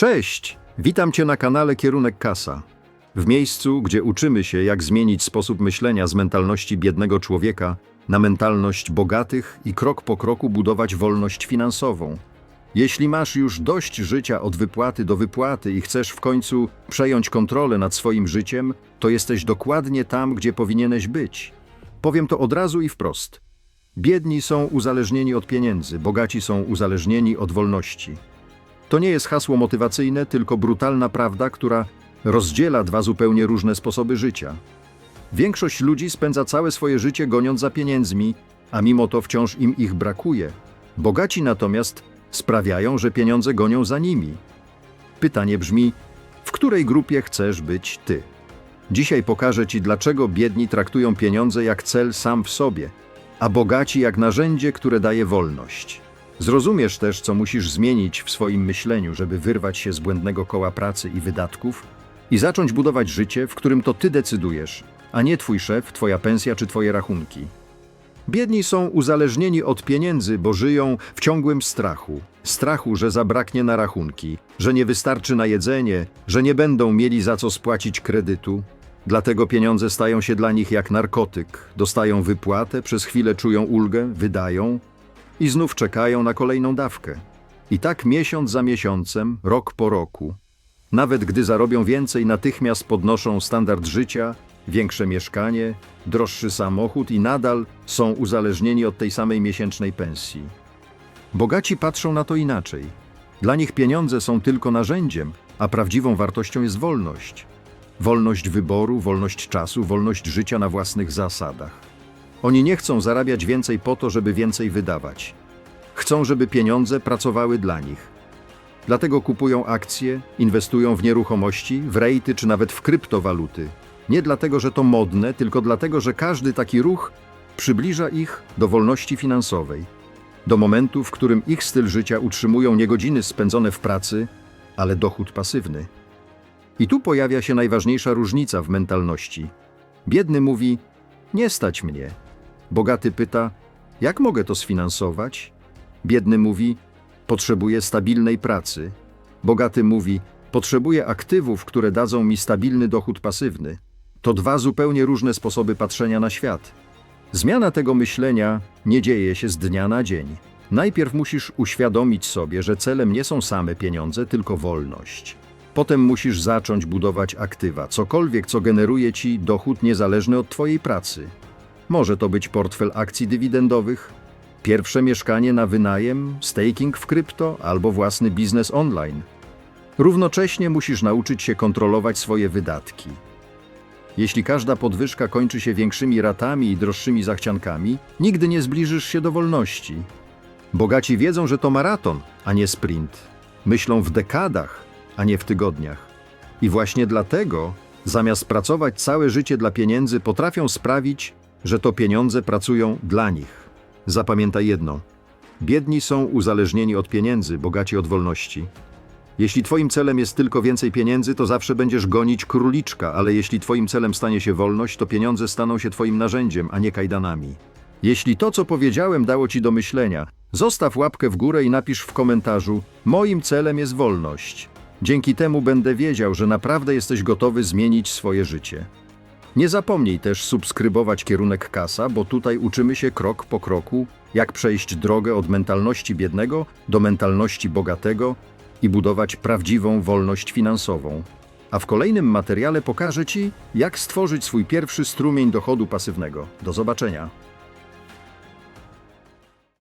Cześć! Witam Cię na kanale Kierunek Kasa. W miejscu, gdzie uczymy się, jak zmienić sposób myślenia z mentalności biednego człowieka na mentalność bogatych i krok po kroku budować wolność finansową. Jeśli masz już dość życia od wypłaty do wypłaty i chcesz w końcu przejąć kontrolę nad swoim życiem, to jesteś dokładnie tam, gdzie powinieneś być. Powiem to od razu i wprost. Biedni są uzależnieni od pieniędzy, bogaci są uzależnieni od wolności. To nie jest hasło motywacyjne, tylko brutalna prawda, która rozdziela dwa zupełnie różne sposoby życia. Większość ludzi spędza całe swoje życie goniąc za pieniędzmi, a mimo to wciąż im ich brakuje. Bogaci natomiast sprawiają, że pieniądze gonią za nimi. Pytanie brzmi, w której grupie chcesz być ty? Dzisiaj pokażę Ci, dlaczego biedni traktują pieniądze jak cel sam w sobie, a bogaci jak narzędzie, które daje wolność. Zrozumiesz też, co musisz zmienić w swoim myśleniu, żeby wyrwać się z błędnego koła pracy i wydatków i zacząć budować życie, w którym to ty decydujesz, a nie twój szef, twoja pensja czy twoje rachunki. Biedni są uzależnieni od pieniędzy, bo żyją w ciągłym strachu. Strachu, że zabraknie na rachunki, że nie wystarczy na jedzenie, że nie będą mieli za co spłacić kredytu. Dlatego pieniądze stają się dla nich jak narkotyk. Dostają wypłatę, przez chwilę czują ulgę, wydają i znów czekają na kolejną dawkę. I tak miesiąc za miesiącem, rok po roku. Nawet gdy zarobią więcej, natychmiast podnoszą standard życia, większe mieszkanie, droższy samochód i nadal są uzależnieni od tej samej miesięcznej pensji. Bogaci patrzą na to inaczej. Dla nich pieniądze są tylko narzędziem, a prawdziwą wartością jest wolność. Wolność wyboru, wolność czasu, wolność życia na własnych zasadach. Oni nie chcą zarabiać więcej po to, żeby więcej wydawać. Chcą, żeby pieniądze pracowały dla nich. Dlatego kupują akcje, inwestują w nieruchomości, w rejty czy nawet w kryptowaluty. Nie dlatego, że to modne, tylko dlatego, że każdy taki ruch przybliża ich do wolności finansowej. Do momentu, w którym ich styl życia utrzymują nie godziny spędzone w pracy, ale dochód pasywny. I tu pojawia się najważniejsza różnica w mentalności. Biedny mówi, nie stać mnie. Bogaty pyta, jak mogę to sfinansować? Biedny mówi, potrzebuję stabilnej pracy. Bogaty mówi, potrzebuję aktywów, które dadzą mi stabilny dochód pasywny. To dwa zupełnie różne sposoby patrzenia na świat. Zmiana tego myślenia nie dzieje się z dnia na dzień. Najpierw musisz uświadomić sobie, że celem nie są same pieniądze, tylko wolność. Potem musisz zacząć budować aktywa, cokolwiek, co generuje ci dochód niezależny od twojej pracy. Może to być portfel akcji dywidendowych, pierwsze mieszkanie na wynajem, staking w krypto albo własny biznes online. Równocześnie musisz nauczyć się kontrolować swoje wydatki. Jeśli każda podwyżka kończy się większymi ratami i droższymi zachciankami, nigdy nie zbliżysz się do wolności. Bogaci wiedzą, że to maraton, a nie sprint. Myślą w dekadach, a nie w tygodniach. I właśnie dlatego, zamiast pracować całe życie dla pieniędzy, potrafią sprawić, że to pieniądze pracują dla nich. Zapamiętaj jedno. Biedni są uzależnieni od pieniędzy, bogaci od wolności. Jeśli twoim celem jest tylko więcej pieniędzy, to zawsze będziesz gonić króliczka, ale jeśli twoim celem stanie się wolność, to pieniądze staną się twoim narzędziem, a nie kajdanami. Jeśli to, co powiedziałem, dało ci do myślenia, zostaw łapkę w górę i napisz w komentarzu: moim celem jest wolność. Dzięki temu będę wiedział, że naprawdę jesteś gotowy zmienić swoje życie. Nie zapomnij też subskrybować Kierunek Kasa, bo tutaj uczymy się krok po kroku, jak przejść drogę od mentalności biednego do mentalności bogatego i budować prawdziwą wolność finansową. A w kolejnym materiale pokażę Ci, jak stworzyć swój pierwszy strumień dochodu pasywnego. Do zobaczenia!